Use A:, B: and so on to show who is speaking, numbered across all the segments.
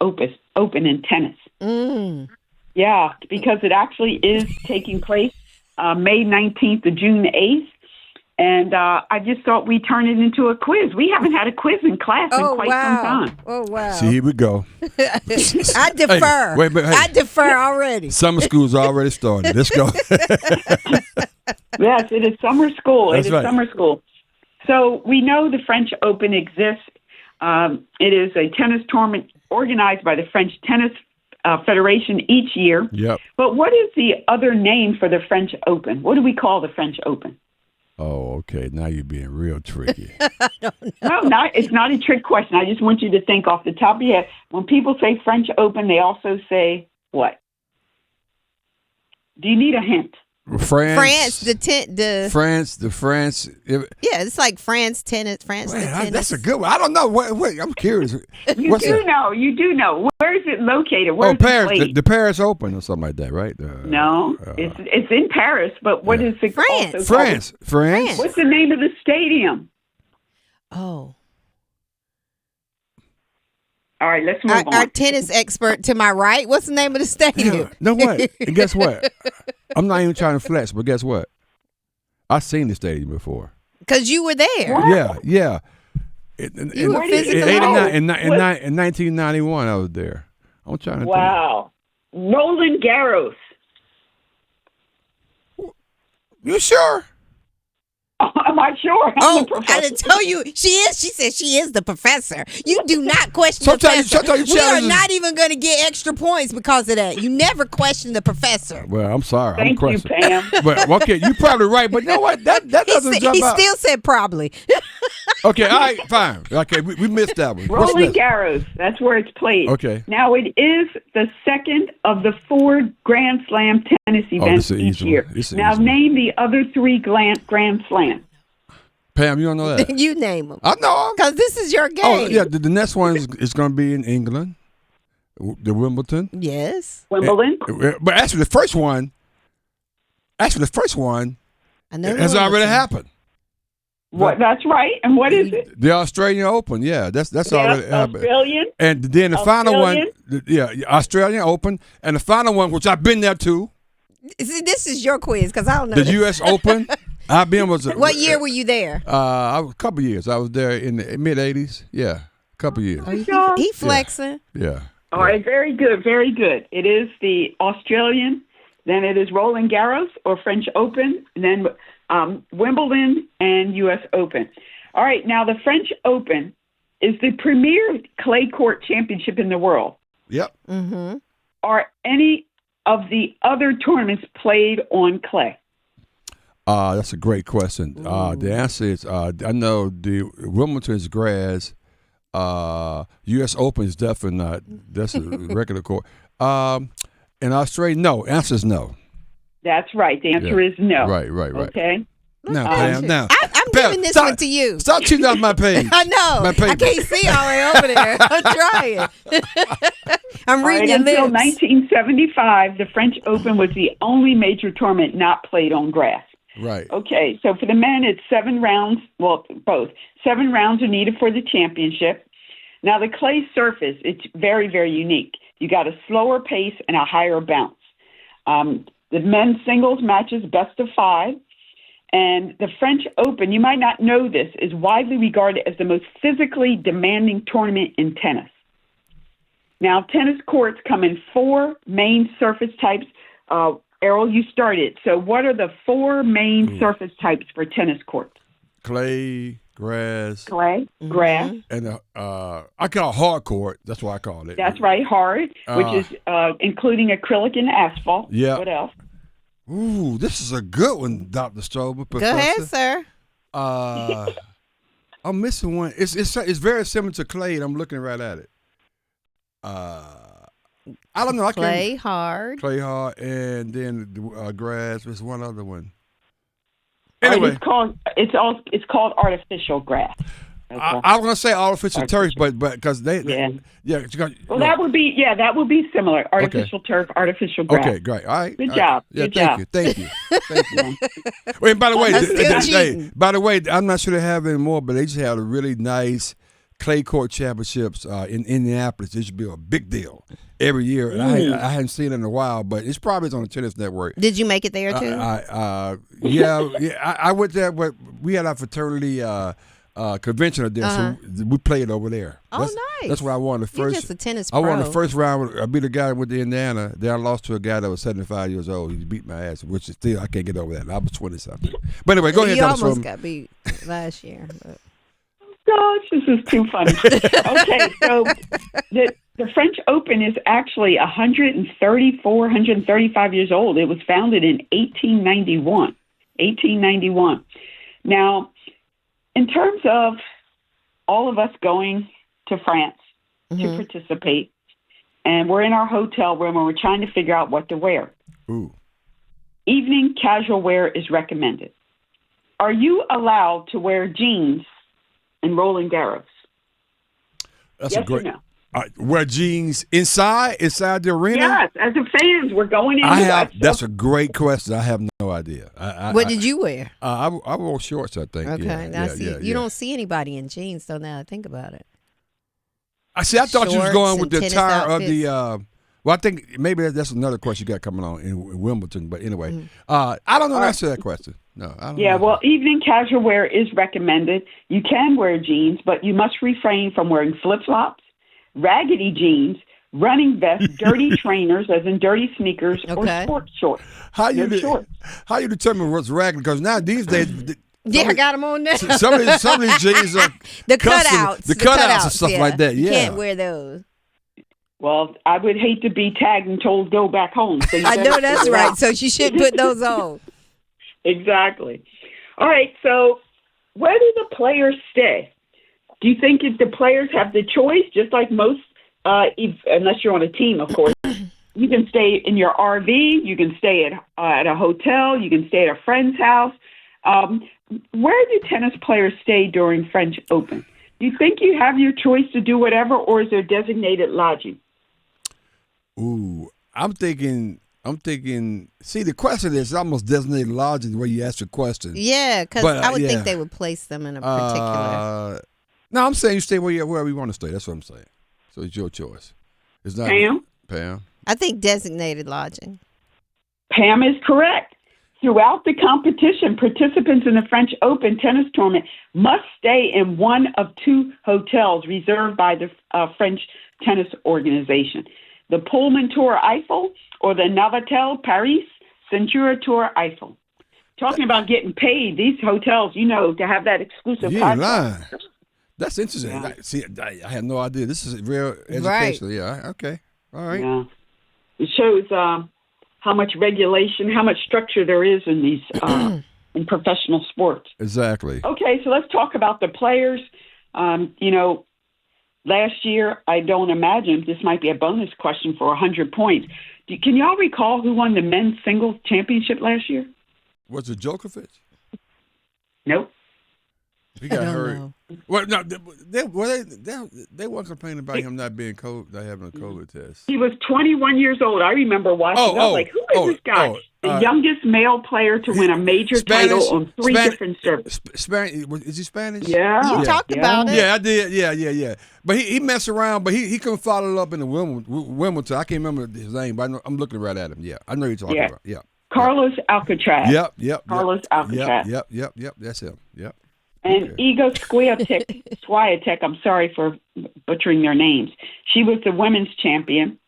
A: Open in tennis. Yeah, because it actually is taking place May 19th to June 8th. And I just thought we'd turn it into a quiz. We haven't had a quiz in class in quite some time.
B: Oh, wow.
C: See, here we go.
B: I defer.
C: Hey, wait,
B: I defer already.
C: Summer school's already started. Let's go.
A: Yes, it is summer school.
C: That's
A: it is
C: right.
A: summer school. So we know the French Open exists. It is a tennis tournament organized by the French Tennis Federation each year.
C: Yep.
A: But what is the other name for the French Open? What do we call the French Open?
C: Oh, okay. Now you're being real tricky.
A: No, it's not a trick question. I just want you to think off the top of your head. When people say French Open, they also say what? Do you need a hint?
C: France,
B: the
C: France.
B: yeah, it's like France tennis. Tennis.
C: That's a good one. I don't know. Wait, I'm curious.
A: You do know. Where is it located? Where is
C: Paris.
A: it played?
C: The Paris Open or something like that, right?
A: No, it's in Paris. But what is it?
B: France.
A: Also
C: France. France.
A: What's the name of the stadium?
B: Oh.
A: All right, let's move on.
B: Our tennis expert to my right. What's the name of the stadium?
C: Yeah. No, what? And guess what? I'm not even trying to flex, but guess what? I've seen the stadium before.
B: Because you were there.
A: What?
C: Yeah.
B: You were physically
C: there. In 1991, I was there. I'm trying to think.
A: Wow. Roland Garros.
C: You sure?
A: Am I sure?
B: Oh, I didn't tell you. She is. She said she is the professor. You do not question the professor. We are not even going to get extra points because of that. You never question the professor.
C: Well, I'm sorry.
A: Thank you, Pam.
C: But okay, you're probably right. But you know what? That doesn't jump out.
B: He still said probably.
C: Okay, all right, fine. Okay, we missed that one.
A: Roland Garros. That's where it's played.
C: Okay.
A: Now, it is the second of the 4 Grand Slam tennis events each year. Now, name the other 3 Grand Slams.
C: Pam, you don't know that?
B: You name them.
C: I know them.
B: Because this is your game.
C: Oh, yeah. The next one is going to be in England, the Wimbledon.
B: Yes.
A: Wimbledon.
C: But actually, the first one I know has already happened.
A: What? That's right. And what is it?
C: The Australian Open. Yeah, that's already happened.
A: Australian.
C: And then the final one, Australian Open, and the final one, which I've been there too.
B: See, this is your quiz because I don't know.
C: The U.S. Open. I've been
B: What year were you there?
C: A couple years. I was there in the mid '80s. Yeah, a couple years.
B: Oh, he flexing.
C: Yeah.
A: All right. Very good. Very good. It is the Australian. Then it is Roland Garros or French Open. And then Wimbledon and U.S. Open. All right. Now the French Open is the premier clay court championship in the world.
C: Yep.
B: Mm-hmm.
A: Are any of the other tournaments played on clay?
C: That's a great question. The answer is I know the Wimbledon is grass. U.S. Open is definitely not. That's a regular court. In Australia, no. Answer is no.
A: That's right. The answer is no.
C: Right.
A: Okay.
C: Now, Pam, now.
B: I'm giving this one to you.
C: Stop cheating off my page.
B: I know. I can't see all the way over there. I'm trying. I'm reading your lips.
A: Until 1975, the French Open was the only major tournament not played on grass.
C: Right.
A: Okay, so for the men, it's 7 rounds. Well, both. 7 rounds are needed for the championship. Now, the clay surface, it's very, very unique. You got a slower pace and a higher bounce. The men's singles matches best of 5. And the French Open, you might not know this, is widely regarded as the most physically demanding tournament in tennis. Now, tennis courts come in 4 main surface types. Errol, you started. So what are the 4 main surface types for tennis courts?
C: Clay, grass.
A: Clay, grass.
C: And I call it hard court. That's what I call it.
A: That's right, hard, which is including acrylic and asphalt.
C: Yeah.
A: What else?
C: Ooh, this is a good one, Dr. Stroman, Professor.
B: Go ahead, sir.
C: I'm missing one. It's very similar to clay, and I'm looking right at it. I don't know.
B: Clay hard,
C: and then grass. There's one other one. Anyway,
A: it's called artificial grass. Okay.
C: I was gonna say artificial turf, but because they
A: well, that would be similar. Artificial turf, artificial grass.
C: Okay, great. All right.
A: Good job.
C: Yeah,
A: Good job.
C: Thank you. Wait, by the way, I'm not sure they have it anymore, but they just had a really nice clay court championships in Indianapolis. It should be a big deal every year. And I hadn't seen it in a while, but it's probably on the tennis network.
B: Did you make it there too?
C: I went there, but we had our fraternity convention there, so we played over there.
B: Nice.
C: That's why I won the first.
B: You're just a tennis pro.
C: I won the first round. I beat a guy with the Indiana. Then I lost to a guy that was 75 years old. He beat my ass, which is still I can't get over that. I was 20-something. But anyway, go ahead.
B: You almost got beat last year. But.
A: Gosh, this is too funny. Okay, so the French Open is actually 135 years old. It was founded in 1891. 1891. Now, in terms of all of us going to France to participate, and we're in our hotel room and we're trying to figure out what to wear.
C: Ooh.
A: Evening casual wear is recommended. Are you allowed to wear jeans in Roland Garros?
C: That's
A: yes
C: a great.
A: Or no?
C: Wear jeans inside the arena?
A: Yes, as a fans, we're going in.
C: That's a great question. I have no idea.
B: What did you wear?
C: I wore shorts, I think.
B: Okay, you don't see anybody in jeans, though. Now I think about it.
C: I thought you was going with the attire of the. Well, I think maybe that's another question you got coming on in Wimbledon. But anyway, I don't know the answer to that question. No, I don't know.
A: Well, evening casual wear is recommended. You can wear jeans, but you must refrain from wearing flip-flops, raggedy jeans, running vests, dirty trainers, as in dirty sneakers, or sports shorts.
C: How you determine what's raggedy? Because now these days.
B: I got them on there.
C: Some of these jeans are
B: the cutouts.
C: The cutouts and stuff like that. Yeah.
B: You can't wear those.
A: Well, I would hate to be tagged and told go back home. So
B: I know that's right. So you should put those on.
A: Exactly. All right. So where do the players stay? Do you think if the players have the choice, just like most, unless you're on a team, of course, you can stay in your RV, you can stay at a hotel, you can stay at a friend's house. Where do tennis players stay during French Open? Do you think you have your choice to do whatever, or is there designated lodging?
C: Ooh, I'm thinking. See, the question is almost designated lodging where you ask your question.
B: Yeah, because I would think they would place them in a particular.
C: No, I'm saying you stay wherever you want to stay. That's what I'm saying. So it's your choice. It's not Pam.
B: I think designated lodging.
A: Pam is correct. Throughout the competition, participants in the French Open tennis tournament must stay in one of two hotels reserved by the French Tennis Organization, the Pullman Tour Eiffel or the Novotel Paris Centura Tour Eiffel. Talking about getting paid, these hotels, to have that exclusive contract.
C: That's interesting. Yeah. See, I had no idea. This is real educational.
B: Right.
C: Yeah, okay. All right.
A: Yeah. It shows how much regulation, how much structure there is in these in professional sports.
C: Exactly.
A: Okay, so let's talk about the players. Last year, I don't imagine, this might be a bonus question for 100 points. Can y'all recall who won the men's singles championship last year?
C: Was it Djokovic?
A: Nope.
C: He got hurt. Well, no, they weren't complaining about him not having a COVID test.
A: He was 21 years old. I remember watching. Who is this guy? The youngest male player to win a major title on three different surfaces.
C: Is he Spanish?
A: Yeah.
B: You talked about it.
C: Yeah, I did. Yeah. But he messed around, but he couldn't follow it up in the Wimbledon. I can't remember his name, but I'm looking right at him. Yeah, I know you're talking about. Yeah.
A: Carlos Alcaraz.
C: Yep.
A: Carlos Alcaraz.
C: Yep. That's him. Yep.
A: And Iga Swiatek, I'm sorry for butchering their names. She was the women's champion.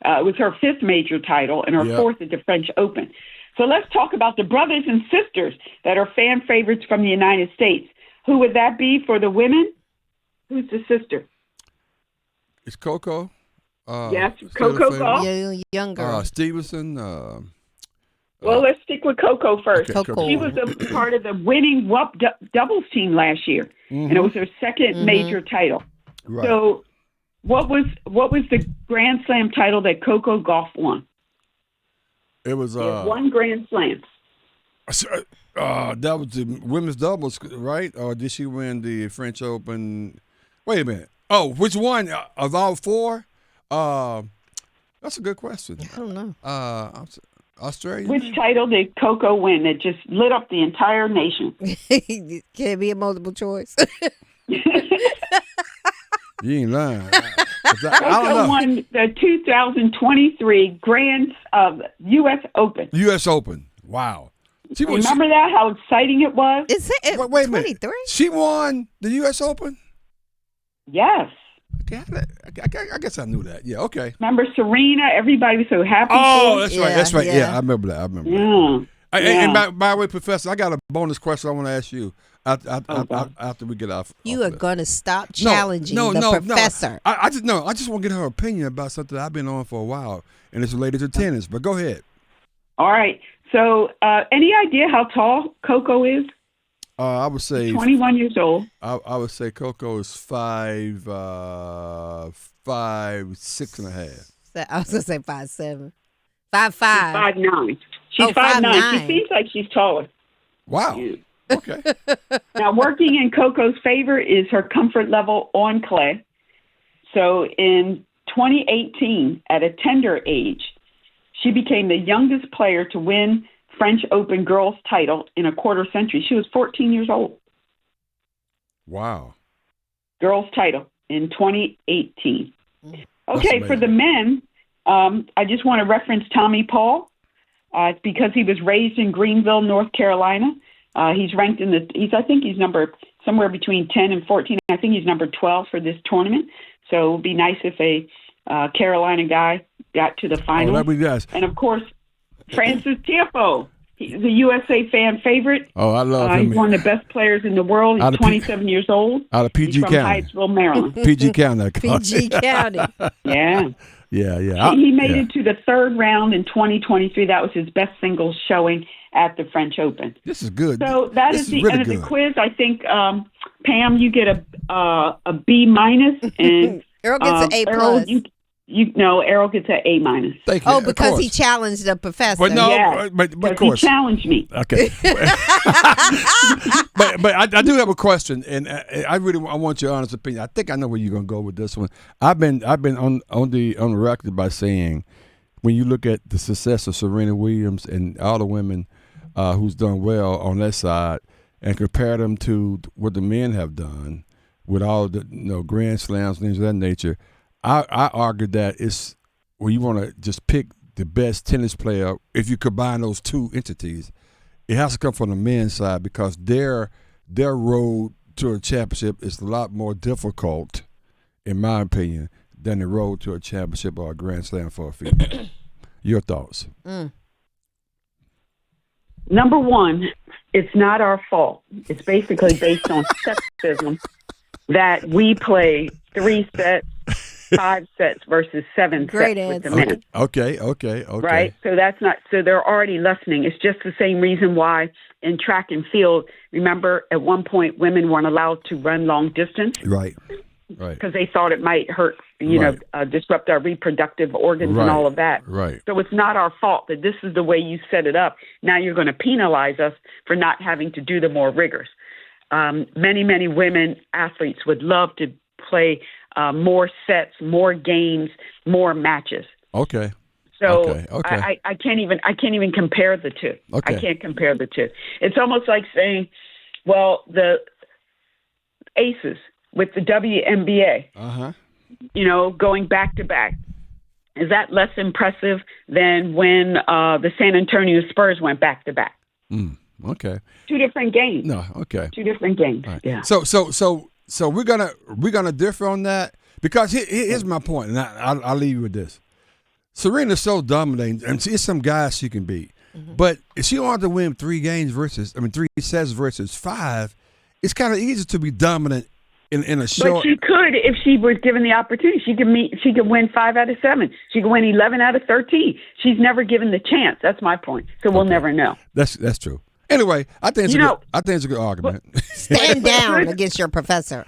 A: It was her fifth major title and her fourth at the French Open. So let's talk about the brothers and sisters that are fan favorites from the United States. Who would that be for the women? Who's the sister?
C: It's Coco.
A: Yes, Coco Gauff.
B: Younger.
C: Stevenson.
A: Well, let's stick with Coco first.
C: Okay, Coco.
A: She was a part of the winning WUP doubles team last year, and it was her second major title.
C: Right.
A: So, what was the Grand Slam title that Coco Gauff won?
C: It was
A: one Grand Slam.
C: That was the women's doubles, right? Or did she win the French Open? Wait a minute. Oh, which one of all four? That's a good question.
B: I don't know.
C: Australia.
A: Which title did Coco win that just lit up the entire nation?
B: Can it be a multiple choice?
C: You ain't lying.
A: Coco won the 2023 U.S. Open.
C: U.S. Open. Wow.
A: Remember that? How exciting it was?
B: Is it
C: wait a minute. She won the U.S. Open?
A: Yes.
C: Okay, I guess I knew that. Yeah, okay.
A: Remember Serena? Everybody was so happy.
C: Oh, that's right. That's right. Yeah, I remember that.
A: Yeah.
C: And by the way, Professor, I got a bonus question I want to ask you after we get off.
B: You are going to stop challenging the professor.
C: No. I just want to get her opinion about something I've been on for a while, and it's related to tennis. But go ahead.
A: All right. So, any idea how tall Coco is?
C: I would say
A: 21 years old.
C: I would say Coco is 5'6" and a half.
B: I was gonna say 5'7", 5'5".
A: 5'9". She's 5'9". She seems like she's taller.
C: Wow. Yeah. Okay.
A: Now, working in Coco's favor is her comfort level on clay. So, in 2018, at a tender age, she became the youngest player to win French Open girls title in a quarter century. She was 14 years old.
C: Wow.
A: Girls title in 2018. Okay, for the men, I just want to reference Tommy Paul. It's because he was raised in Greenville, North Carolina. He's ranked I think he's number somewhere between 10 and 14. I think he's number 12 for this tournament. So it would be nice if a Carolina guy got to the final.
C: Oh, that'd be nice.
A: And of course, Francis Tiafoe. He's a USA fan favorite.
C: Oh, I love him.
A: He's one of the best players in the world. He's 27 years old.
C: Out of PG
A: He's
C: County.
A: from Hyattsville, Maryland.
C: PG County.
B: PG County.
A: Yeah.
C: Yeah.
A: He made it to the third round in 2023. That was his best singles showing at the French Open.
C: This is good.
A: So that is the end of the quiz. I think, Pam, you get a B minus, and
B: Earl gets an A plus.
A: Errol gets an A minus.
C: Thank you.
B: Oh, because he challenged the professor.
C: But no,
A: yes,
C: but of course
A: he challenged me.
C: Okay. but I do have a question, and I want your honest opinion. I think I know where you're gonna go with this one. I've been on the record by saying, when you look at the success of Serena Williams and all the women who's done well on that side, and compare them to what the men have done with all the Grand Slams, things of that nature. I argue that it's when you want to just pick the best tennis player, if you combine those two entities, it has to come from the men's side, because their road to a championship is a lot more difficult, in my opinion, than the road to a championship or a Grand Slam for a female. Your thoughts?
A: Number one, it's not our fault. It's basically based on sexism that we play 3 sets, 5 sets versus 7
B: Great
A: sets
B: answer.
A: with the men.
C: Okay.
A: Right? So that's not, so they're already lessening. It's just the same reason why in track and field, remember at one point women weren't allowed to run long distance.
C: Right.
A: Because they thought it might hurt, disrupt our reproductive organs and all of that.
C: Right.
A: So it's not our fault that this is the way you set it up. Now you're going to penalize us for not having to do the more rigors. Many, many women athletes would love to play more sets, more games, more matches.
C: Okay.
A: So
C: okay.
A: I can't even compare the two.
C: Okay.
A: I can't compare the two. It's almost like saying, well, the aces with the WNBA, going back to back. Is that less impressive than when the San Antonio Spurs went back to back?
C: Okay.
A: 2 different games.
C: No, okay.
A: 2 different games.
C: Right.
A: Yeah.
C: So we're gonna differ on that, because here's my point, and I'll leave you with this. Serena's so dominating, and it's some guys she can beat, but if she wanted to win 3 sets versus 5, it's kind of easy to be dominant in a short.
A: But she could if she was given the opportunity. She could win 5 out of 7. She could win 11 out of 13. She's never given the chance. That's my point. So we'll never know.
C: That's true. Anyway, I think it's a good argument.
B: Stand down against your professor.